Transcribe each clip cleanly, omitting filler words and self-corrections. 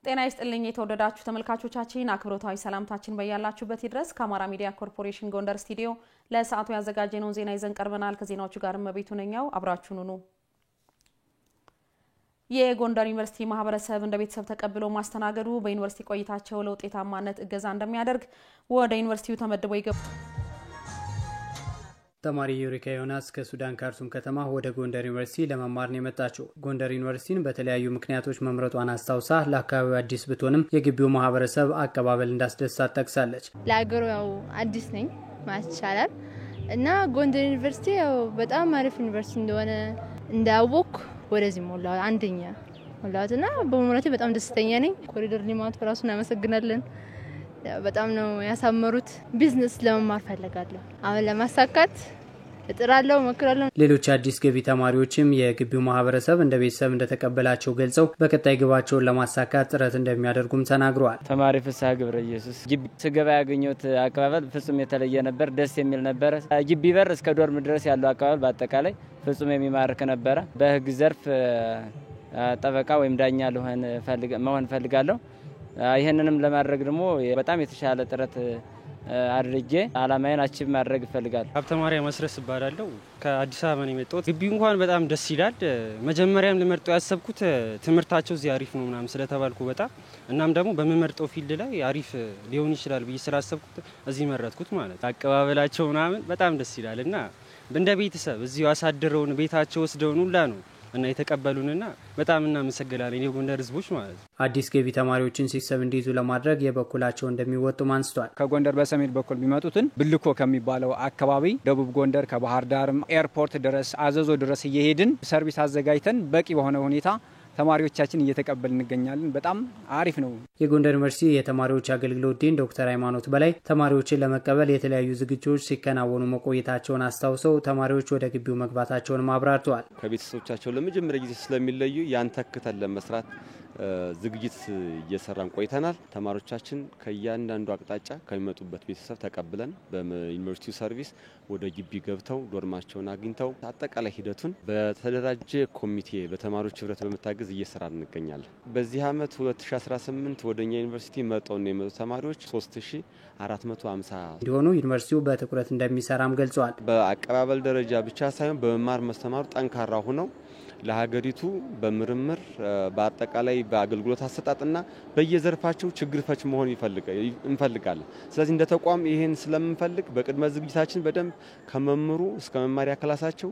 ጤና ይስጥልኝ የተወደዳችሁ ተመልካቾቻችን አክብሮታዊ ሰላምታችን በያላችሁበት ይድረስ ከአማራ ሚዲያ ኮርፖሬሽን ጎንደር ስቱዲዮ ለሰዓቱ ያዘጋጀነው ዜና ይዘን ቀርበናል ከዜናዎቹ ጋር መቤቱ ነኛው አብራችሁን ሁኑ የጎንደር ዩኒቨርሲቲ ማህበረሰብ እንደ ቤተሰብ ተቀብሎ ማስተናገዱ በዩኒቨርሲቲ ቆይታቸው ለውጤታማነት እገዛ እንደሚያደርግ ወደ ዩኒቨርሲቲው ተመድቦ ይገቡ ተማሪ ዩሪካ ዮናስ ከሱዳን ካርቱም ከተማ ወደ ጎንደር ዩኒቨርሲቲ ለመማር ነው የመጣችው። ጎንደር ዩኒቨርሲቲን በተለያዩ ምክንያቶች መምረጧን አስታውሳ ለአካባቢው አዲስ ብትሆንም የግቢው ማህበረሰብ አቀባበል እንዳስደሳት ጠቅሳለች። ለአገሩ ያው አዲስ ነኝ ማለት ይቻላል እና ጎንደር ዩኒቨርሲቲ ያው በጣም አሪፍ ዩኒቨርሲቲ እንደሆነ እንዳወቅ ወደዚህ ሞላው አንደኛ ሞላውና በመምረጤ በጣም ደስተኛ ነኝ። ኮሪደር ሊማት ራሱን አመሰግናለን። በጣም ነው ያሳመሩት። ቢዝነስ ለመማር ፈልጋለሁ። አሁን ለማሳካት እጥራለሁ መክራለሁ። ሌሎች አዲስ ገቢ ተማሪዎችም የግቢው ማህበረሰብ እንደ ቤተሰብ እንደተቀበላቸው ገልጸው በቀጣይ ግባቸውን ለማሳካት ጥረት እንደሚያደርጉም ተናግረዋል። ተማሪ ፍስሐ ገብረ ኢየሱስ ግቢ ስገባ ያገኘሁት አቀባበል ፍጹም የተለየ ነበር። ደስ የሚል ነበር። ግቢ በር እስከ ዶርም ድረስ ያለው አቀባበል በአጠቃላይ ፍጹም የሚማርክ ነበር። በህግ ዘርፍ ጠበቃ ወይም ዳኛ መሆን ፈልጋለሁ። ይሄንንም ለማድረግ ደግሞ በጣም የተሻለ ጥረት አድርጌ አላማዬን አቺቭ ማድረግ ፈልጋለሁ። ሀብተማርያም መስረስ ይባላልው ከአዲስ አበባ ነው የመጣሁት። ግቢው እንኳን በጣም ደስ ይላል። መጀመሪያም ለመርጠው ያሰብኩት ትምርታቸው እዚህ አሪፍ ነው ምናምን ስለተባልኩ በጣም እናም ደግሞ በመመርጠው ፊልድ ላይ አሪፍ ሊሆን ይችላል ብዬ ስላሰብኩት እዚህ መረጥኩት ማለት። አቀባበላቸው ምናምን በጣም ደስ ይላልና እንደ ቤተሰብ እዚሁ አሳድረውን ቤታቸው ወስደውን ሁላ ነው እና የተቀበሉንና በጣም እናመሰግናለን የጎንደር ህዝቦች ማለት። አዲስ ገቢ ተማሪዎችን ሲስተም እንዲይዙ ለማድረግ የበኩላቸው እንደሚወጡ ማንስቷል። ከጎንደር በሰሜን በኩል ቢመጡትን ብልኮ ከሚባለው አካባቢ ደቡብ ጎንደር ከባህር ዳርም ኤርፖርት ድረስ አዘዞ ድረስ እየሄድን ሰርቪስ አዘጋጅተን በቂ በሆነ ሁኔታ ተማሪዎቻችን እየተቀበልን እንገኛለን። በጣም አሪፍ ነው። የጎንደር ዩኒቨርሲቲ የተማሪዎች አገልግሎት ዲን ዶክተር ሃይማኖት በላይ ተማሪዎችን ለመቀበል የተለያዩ ዝግጅቶች ሲከናወኑ መቆየታቸውን አስታውሰው ተማሪዎች ወደ ግቢው መግባታቸውን ማብራርተዋል። ከቤተሰቦቻቸው ለመጀመሪያ ጊዜ ስለሚለዩ ያን ተክተን ለመስራት ዝግጅት እየሰራን ቆይተናል። ተማሪዎቻችን ከያንዳንዱ አቅጣጫ ከሚመጡበት ቤተሰብ ተቀብለን በዩኒቨርሲቲው ሰርቪስ ወደ ግቢ ገብተው ዶርማቸውን አግኝተው አጠቃላይ ሂደቱን በተደራጀ ኮሚቴ በተማሪዎች ህብረት በመታገዝ እየሰራን እንገኛለን። በዚህ አመት 2018 ወደኛ ዩኒቨርሲቲ መጣው ነው የመጡ ተማሪዎች 3450 እንዲሆኑ ዩኒቨርሲቲው በትኩረት እንደሚሰራም ገልጸዋል። በአቀባበል ደረጃ ብቻ ሳይሆን በመማር ማስተማሩ ጠንካራ ሆነው ለሀገሪቱ በምርምር በአጠቃላይ በአገልግሎት አሰጣጥና በየዘርፋቸው ችግር ፈች መሆን እንፈልጋለን። ስለዚህ እንደ ተቋም ይሄን ስለምንፈልግ በቅድመ ዝግጅታችን በደንብ ከመምሩ እስከ መማሪያ ክላሳቸው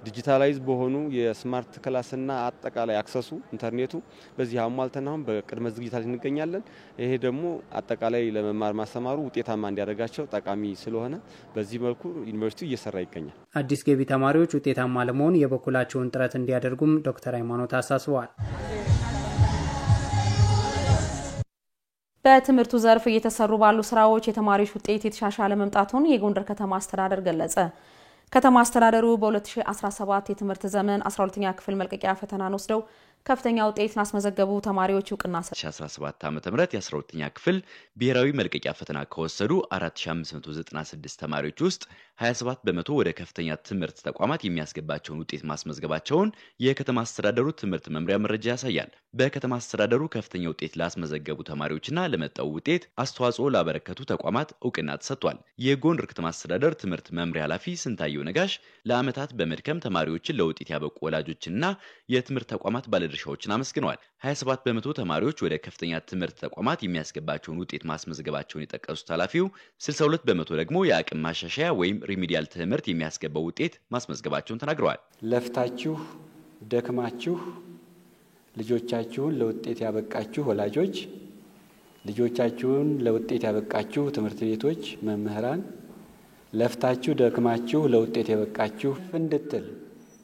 ዲጂታላይዝ በሆኑ የስማርት ክላስና አጠቃላይ አክሰሱ ኢንተርኔቱ በዚህ አሟልተን አሁን በቅድመ ዝግጅታችን እንገኛለን። ይሄ ደግሞ አጠቃላይ ለመማር ማስተማሩ ውጤታማ እንዲያደርጋቸው ጠቃሚ ስለሆነ በዚህ መልኩ ዩኒቨርሲቲው እየሰራ ይገኛል። አዲስ ገቢ ተማሪዎች ውጤታማ ለመሆን የበኩላቸውን ጥረት እንዲያደርጉም ዶክተር ሃይማኖት አሳስበዋል። በትምህርቱ ዘርፍ እየተሰሩ ባሉ ስራዎች የተማሪዎች ውጤት የተሻሻለ መምጣቱን የጎንደር ከተማ አስተዳደር ገለጸ። ከተማ አስተዳደሩ በ2017 የትምህርት ዘመን 12ኛ ክፍል መልቀቂያ ፈተናን ወስደው ከፍተኛ ውጤት ላስመዘገቡ ተማሪዎች ዕውቅና ሰጠ። 2017 ዓ.ም የ12ኛ ክፍል ብሔራዊ መልቀቂያ ፈተና ከወሰዱ 4596 ተማሪዎች ውስጥ 27 በመቶ ወደ ከፍተኛ ትምህርት ተቋማት የሚያስገባቸውን ውጤት ማስመዝገባቸውን የከተማ አስተዳደሩ ትምህርት መምሪያ መረጃ ያሳያል። በከተማ አስተዳደሩ ከፍተኛ ውጤት ላስመዘገቡ ተማሪዎችና ለመጣው ውጤት አስተዋጽኦ ላበረከቱ ተቋማት ዕውቅና ተሰጥቷል። የጎንደር ከተማ አስተዳደር ትምህርት መምሪያ ኃላፊ ስንታየው ነጋሽ ለዓመታት በመድከም ተማሪዎችን ለውጤት ያበቁ ወላጆችና የትምህርት ተቋማት ባለድርሻዎችን አመስግነዋል። 27 በመቶ ተማሪዎች ወደ ከፍተኛ ትምህርት ተቋማት የሚያስገባቸውን ውጤት ማስመዝገባቸውን የጠቀሱት ኃላፊው 62 በመቶ ደግሞ የአቅም ማሻሻያ ወይም ሪሚዲያል ትምህርት የሚያስገባው ውጤት ማስመዝገባቸውን ተናግረዋል። ለፍታችሁ ደክማችሁ ልጆቻችሁን ለውጤት ያበቃችሁ ወላጆች፣ ልጆቻችሁን ለውጤት ያበቃችሁ ትምህርት ቤቶች መምህራን፣ ለፍታችሁ ደክማችሁ ለውጤት ያበቃችሁ እንድትል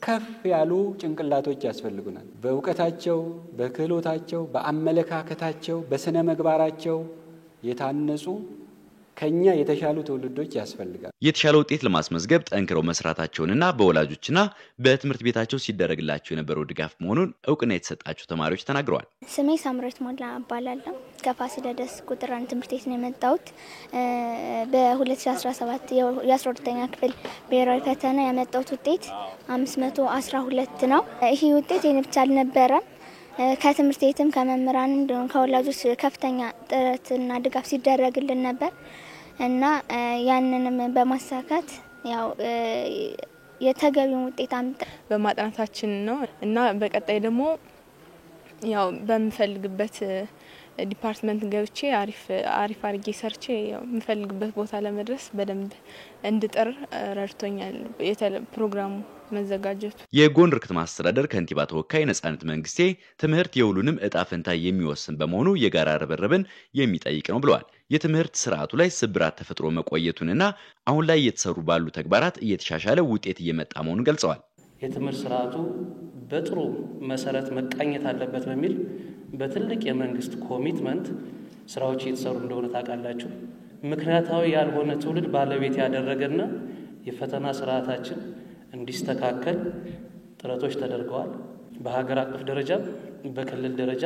ከፍ ያሉ ጭንቅላቶች ያስፈልጉናል። በእውቀታቸው፣ በክህሎታቸው፣ በአመለካከታቸው፣ በስነ ምግባራቸው የታነጹ ከኛ የተሻሉ ትውልዶች ያስፈልጋል። የተሻለ ውጤት ለማስመዝገብ ጠንክረው መስራታቸውንና በወላጆችና በትምህርት ቤታቸው ሲደረግላቸው የነበረው ድጋፍ መሆኑን ዕውቅና የተሰጣቸው ተማሪዎች ተናግረዋል። ስሜ ሳምራዊት ሞላ እባላለሁ። ከፋሲለደስ ቁጥር 1 ትምህርት ቤት ነው የመጣሁት። በ2017 የ12ኛ ክፍል ብሔራዊ ፈተና ያመጣሁት ውጤት 512 ነው። ይሄ ውጤት የኔ ብቻ አልነበረም። ከትምህርት ቤትም ከመምህራንም ከወላጆች ከፍተኛ ጥረትና ድጋፍ ሲደረግልን ነበር እና ያንንም በማሳካት ያው የተገቢውን ውጤት በማጥናታችን ነው እና በቀጣይ ደግሞ ያው በመፈልግበት ዲፓርትመንት ገብቼ አሪፍ አርጌ ሰርቼ ያው መፈልግበት ቦታ ለመድረስ በደንብ እንድጥር ረድቶኛል ፕሮግራሙ መዘጋጀቱ። የጎንደር ከተማ አስተዳደር ከንቲባ ተወካይ ነጻነት መንግስቴ ትምህርት የሁሉንም እጣ ፈንታ የሚወስን በመሆኑ የጋራ ርብርብን የሚጠይቅ ነው ብለዋል። የትምህርት ስርዓቱ ላይ ስብራት ተፈጥሮ መቆየቱንና አሁን ላይ እየተሰሩ ባሉ ተግባራት እየተሻሻለ ውጤት እየመጣ መሆኑን ገልጸዋል። የትምህርት ስርዓቱ በጥሩ መሰረት መቃኘት አለበት በሚል በትልቅ የመንግስት ኮሚትመንት ስራዎች እየተሰሩ እንደሆነ ታውቃላችሁ። ምክንያታዊ ያልሆነ ትውልድ ባለቤት ያደረገና የፈተና ስርዓታችን እንዲስተካከል ጥረቶች ተደርገዋል። በሀገር አቀፍ ደረጃ በክልል ደረጃ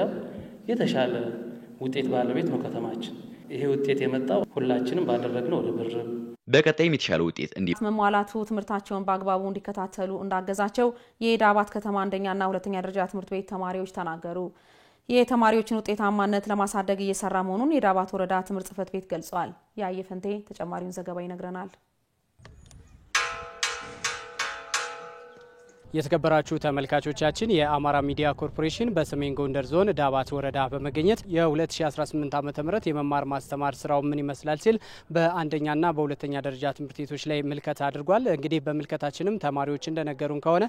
የተሻለ ውጤት ባለቤት ነው ከተማችን። ይሄ ውጤት የመጣው ሁላችንም ባደረግነው ርብርብ በቀጣይም የተሻለ ውጤት መሟላቱ ትምህርታቸውን በአግባቡ እንዲከታተሉ እንዳገዛቸው የዳባት ከተማ አንደኛና ሁለተኛ ደረጃ ትምህርት ቤት ተማሪዎች ተናገሩ። የተማሪዎችን ውጤታማነት ለማሳደግ እየሰራ መሆኑን የዳባት ወረዳ ትምህርት ጽሕፈት ቤት ገልጿል። ያየፈንቴ ተጨማሪውን ዘገባ ይነግረናል። የተከበራችሁ ተመልካቾቻችን የአማራ ሚዲያ ኮርፖሬሽን በሰሜን ጎንደር ዞን ዳባት ወረዳ በመገኘት የ2018 ዓ.ም የመማር ማስተማር ስራው ምን ይመስላል ሲል በአንደኛና በሁለተኛ ደረጃ ትምህርት ቤቶች ላይ ምልከታ አድርጓል። እንግዲህ በምልከታችንም ተማሪዎች እንደነገሩን ከሆነ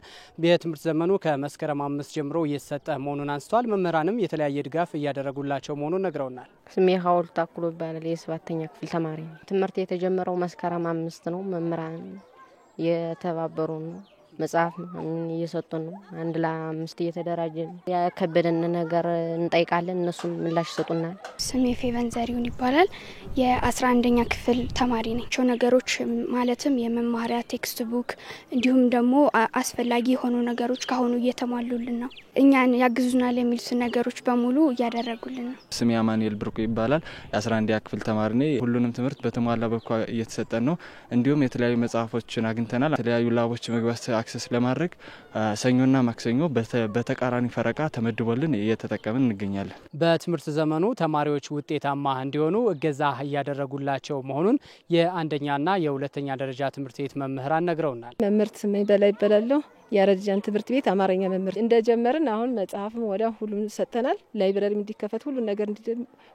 የትምህርት ዘመኑ ከመስከረም 5 ጀምሮ እየተሰጠ መሆኑን አንስተዋል። መምህራንም የተለያየ ድጋፍ እያደረጉላቸው መሆኑን ነግረውናል። ስሜ ሀውል ታክሎ ይባላል። የ7ኛ ክፍል ተማሪ ነኝ። ትምህርት የተጀመረው መስከረም 5 ነው። መምህራን የተባበሩ ነው። መጽሐፍ እየሰጡን ነው። አንድ ለ5 እየተደራጀን ያከበደን ነገር እንጠይቃለን፣ እነሱም ምላሽ ይሰጡናል። ስሜ ፌቨን ዘሪሁን ይባላል። የ11ኛ ክፍል ተማሪ ነኝ። ነገሮች ማለትም የመማሪያ ቴክስት ቡክ እንዲሁም ደግሞ አስፈላጊ የሆኑ ነገሮች ካሁኑ እየተሟሉልን ነው። እኛን ያግዙናል የሚሉት ነገሮች በሙሉ እያደረጉልን ነው። ስሜ አማኑኤል ብርቁ ይባላል። የ11ኛ ክፍል ተማሪ ነኝ። ሁሉንም ትምህርት በተሟላ በኩ እየተሰጠን ነው። እንዲሁም የተለያዩ መጽሐፎችን አግኝተናል። የተለያዩ ላቦች መግባት አክሰስ ለማድረግ ሰኞና ማክሰኞ በተቃራኒ ፈረቃ ተመድቦልን እየተጠቀምን እንገኛለን። በትምህርት ዘመኑ ተማሪዎች ውጤታማ እንዲሆኑ እገዛ እያደረጉላቸው መሆኑን የአንደኛና የሁለተኛ ደረጃ ትምህርት ቤት መምህራን ነግረውናል። መምህርት ስሜ በላይ ይባላለሁ። የአረጃን ትምህርት ቤት አማርኛ መምህር እንደጀመርን አሁን መጽሐፍም ወዲያ ሁሉም ሰጥተናል። ላይብረሪም እንዲከፈት ሁሉ ነገር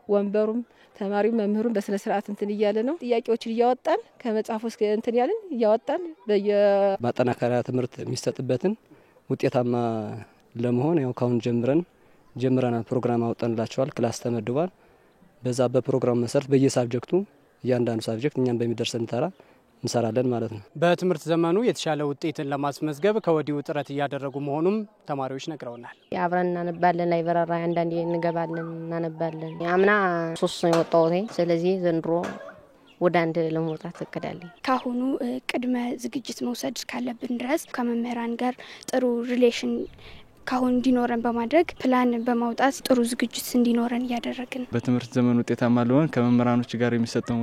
ወንበሩም ተማሪው መምህሩም በስነ ስርዓት እንትን እያለ ነው። ጥያቄዎችን እያወጣን ከመጽሐፉ እስከ እንትን ያለን እያወጣን በማጠናከሪያ ትምህርት የሚሰጥበትን ውጤታማ ለመሆን ያው ካሁን ጀምረናል። ፕሮግራም አውጣንላቸዋል። ክላስ ተመድቧል። በዛ በፕሮግራም መሰረት በየሳብጀክቱ እያንዳንዱ ሳብጀክት እኛን በሚደርሰን ተራ እንሰራለን ማለት ነው። በትምህርት ዘመኑ የተሻለ ውጤትን ለማስመዝገብ ከወዲሁ ጥረት እያደረጉ መሆኑም ተማሪዎች ነግረውናል። አብረን እናነባለን። ላይብረሪ አንዳንዴ እንገባለን፣ እናነባለን። አምና 3 ነው የወጣሁት። ስለዚህ ዘንድሮ ወደ አንድ ለመውጣት እቅዳለሁ። ካሁኑ ቅድመ ዝግጅት መውሰድ ካለብን ድረስ ከመምህራን ጋር ጥሩ ሪሌሽን ካሁን እንዲኖረን በማድረግ ፕላን በማውጣት ጥሩ ዝግጅት እንዲኖረን እያደረግን በትምህርት ዘመን ውጤታማ ለሆን ከመምህራኖች ጋር የሚሰጠው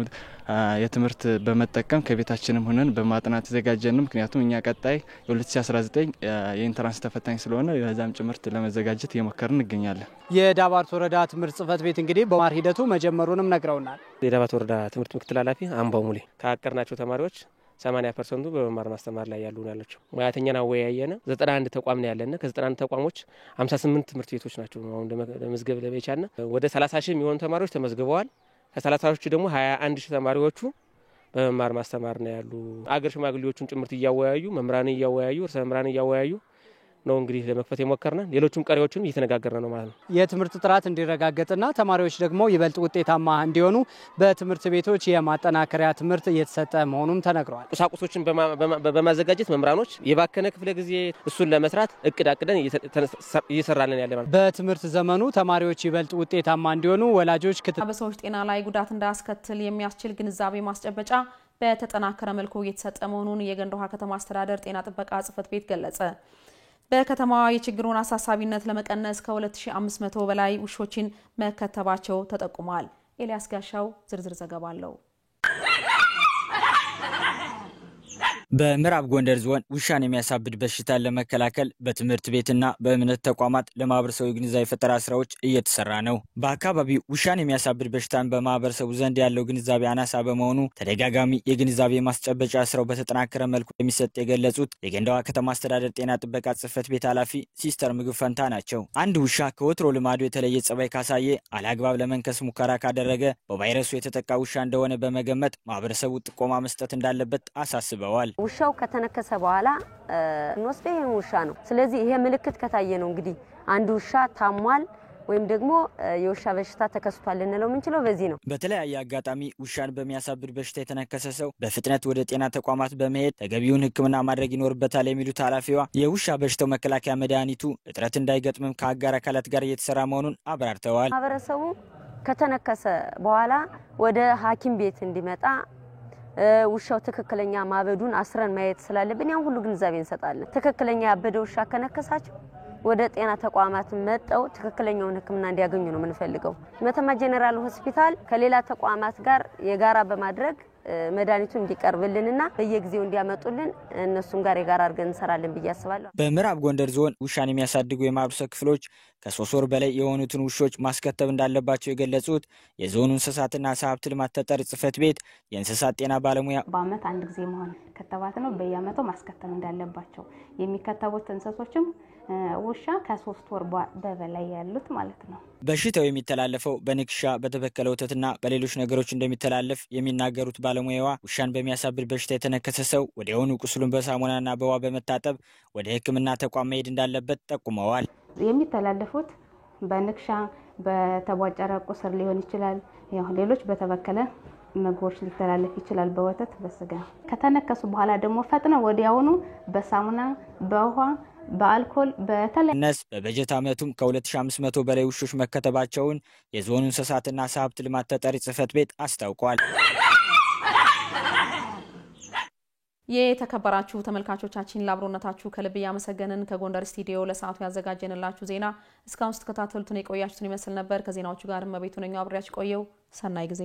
የትምህርት በመጠቀም ከቤታችንም ሆነን በማጥናት ተዘጋጀን። ምክንያቱም እኛ ቀጣይ የ2019 የኢንትራንስ ተፈታኝ ስለሆነ የዛም ጭምርት ለመዘጋጀት እየሞከርን እንገኛለን። የዳባት ወረዳ ትምህርት ጽሕፈት ቤት እንግዲህ በማር ሂደቱ መጀመሩንም ነግረውናል። የዳባት ወረዳ ትምህርት ምክትል ኃላፊ አምባው ሙሌ ካቀርናቸው ተማሪዎች 80% በመማር ማስተማር ላይ ያሉ ናቸው። ሙያተኛን አወያየነ 91 ተቋም ነው ያለና ከ91 ተቋሞች 58 ትምህርት ቤቶች ናቸው አሁን ለመዝገብ ለበቻና ወደ 30 ሺህ የሚሆኑ ተማሪዎች ተመዝግበዋል። ከ30 ሺህ ደግሞ 21 ሺህ ተማሪዎቹ በመማር ማስተማር ነው ያሉ። አገር ሽማግሌዎቹን ጭምርት እያወያዩ መምህራን እያወያዩ እርሰ መምህራን እያወያዩ ነው እንግዲህ ለመክፈት የሞከርና ሌሎችም ቀሪዎችም እየተነጋገርን ነው ማለት ነው። የትምህርት ጥራት እንዲረጋገጥና ተማሪዎች ደግሞ ይበልጥ ውጤታማ እንዲሆኑ በትምህርት ቤቶች የማጠናከሪያ ትምህርት እየተሰጠ መሆኑም ተነግሯል። ቁሳቁሶችን በማዘጋጀት መምህራኖች የባከነ ክፍለ ጊዜ እሱን ለመስራት እቅድ አቅደን እየሰራልን ያለ ማለት። በትምህርት ዘመኑ ተማሪዎች ይበልጥ ውጤታማ እንዲሆኑ ወላጆች በሰዎች ጤና ላይ ጉዳት እንዳያስከትል የሚያስችል ግንዛቤ ማስጨበጫ በተጠናከረ መልኩ እየተሰጠ መሆኑን የገንደ ውሃ ከተማ አስተዳደር ጤና ጥበቃ ጽሕፈት ቤት ገለጸ። በከተማዋ የችግሩን አሳሳቢነት ለመቀነስ ከ2500 በላይ ውሾችን መከተባቸው ተጠቁሟል። ኤልያስ ጋሻው ዝርዝር ዘገባ አለው። በምዕራብ ጎንደር ዞን ውሻን የሚያሳብድ በሽታን ለመከላከል በትምህርት ቤትና በእምነት ተቋማት ለማህበረሰቡ ግንዛቤ ፈጠራ ስራዎች እየተሰራ ነው። በአካባቢው ውሻን የሚያሳብድ በሽታን በማህበረሰቡ ዘንድ ያለው ግንዛቤ አናሳ በመሆኑ ተደጋጋሚ የግንዛቤ ማስጨበጫ ስራው በተጠናከረ መልኩ የሚሰጥ የገለጹት የገንዳዋ ከተማ አስተዳደር ጤና ጥበቃ ጽሕፈት ቤት ኃላፊ ሲስተር ምግብ ፈንታ ናቸው። አንድ ውሻ ከወትሮ ልማዱ የተለየ ጸባይ ካሳየ፣ አላግባብ ለመንከስ ሙከራ ካደረገ በቫይረሱ የተጠቃ ውሻ እንደሆነ በመገመት ማህበረሰቡ ጥቆማ መስጠት እንዳለበት አሳስበዋል። ውሻው ከተነከሰ በኋላ እንወስደው ይሄን ውሻ ነው። ስለዚህ ይሄ ምልክት ከታየ ነው እንግዲህ አንድ ውሻ ታሟል ወይም ደግሞ የውሻ በሽታ ተከስቷል ልንለው የምንችለው በዚህ ነው። በተለያየ አጋጣሚ ውሻን በሚያሳብድ በሽታ የተነከሰ ሰው በፍጥነት ወደ ጤና ተቋማት በመሄድ ተገቢውን ሕክምና ማድረግ ይኖርበታል የሚሉት ኃላፊዋ የውሻ በሽታው መከላከያ መድኃኒቱ እጥረት እንዳይገጥምም ከአጋር አካላት ጋር እየተሰራ መሆኑን አብራርተዋል። ማህበረሰቡ ከተነከሰ በኋላ ወደ ሐኪም ቤት እንዲመጣ ውሻው ትክክለኛ ማበዱን አስረን ማየት ስላለብን ያን ሁሉ ግንዛቤ እንሰጣለን። ትክክለኛ ያበደ ውሻ ከነከሳቸው ወደ ጤና ተቋማት መጠው ትክክለኛውን ሕክምና እንዲያገኙ ነው የምንፈልገው። መተማ ጄኔራል ሆስፒታል ከሌላ ተቋማት ጋር የጋራ በማድረግ መድኃኒቱ እንዲቀርብልንና በየጊዜው እንዲያመጡልን እነሱም ጋር የጋራ አድርገን እንሰራለን ብዬ አስባለሁ። በምዕራብ ጎንደር ዞን ውሻን የሚያሳድጉ የማህበረሰብ ክፍሎች ከ3 ወር በላይ የሆኑትን ውሾች ማስከተብ እንዳለባቸው የገለጹት የዞኑ እንስሳትና ዓሳ ሀብት ልማት ተጠሪ ጽሕፈት ቤት የእንስሳት ጤና ባለሙያ በአመት አንድ ጊዜ መሆን ከተባት ነው በየአመቱ ማስከተብ እንዳለባቸው የሚከተቡት እንስሶችም ውሻ ከ3 ወር በበላይ ያሉት ማለት ነው። በሽታው የሚተላለፈው በንክሻ በተበከለ ወተትና በሌሎች ነገሮች እንደሚተላለፍ የሚናገሩት ባለሙያዋ ውሻን በሚያሳብድ በሽታ የተነከሰ ሰው ወዲያውኑ ቁስሉን በሳሙናና በውሃ በመታጠብ ወደ ሕክምና ተቋም መሄድ እንዳለበት ጠቁመዋል። የሚተላለፉት በንክሻ በተቧጨረ ቁስል ሊሆን ይችላል። ያው ሌሎች በተበከለ ምግቦች ሊተላለፍ ይችላል፣ በወተት በስጋ። ከተነከሱ በኋላ ደግሞ ፈጥነው ወዲያውኑ በሳሙና በውሃ በአልኮል በተለነስ በበጀት ዓመቱም ከ2500 በላይ ውሾች መከተባቸውን የዞኑ እንስሳትና ዓሳ ሀብት ልማት ተጠሪ ጽሕፈት ቤት አስታውቋል። የተከበራችሁ ተመልካቾቻችን ለአብሮነታችሁ ከልብ ያመሰገንን። ከጎንደር ስቱዲዮ ለሰዓቱ ያዘጋጀንላችሁ ዜና እስካሁን ስትከታተሉትን የቆያችሁትን ይመስል ነበር። ከዜናዎቹ ጋር መቤቱ ነኝ አብሬያችሁ ቆየው። ሰናይ ጊዜ።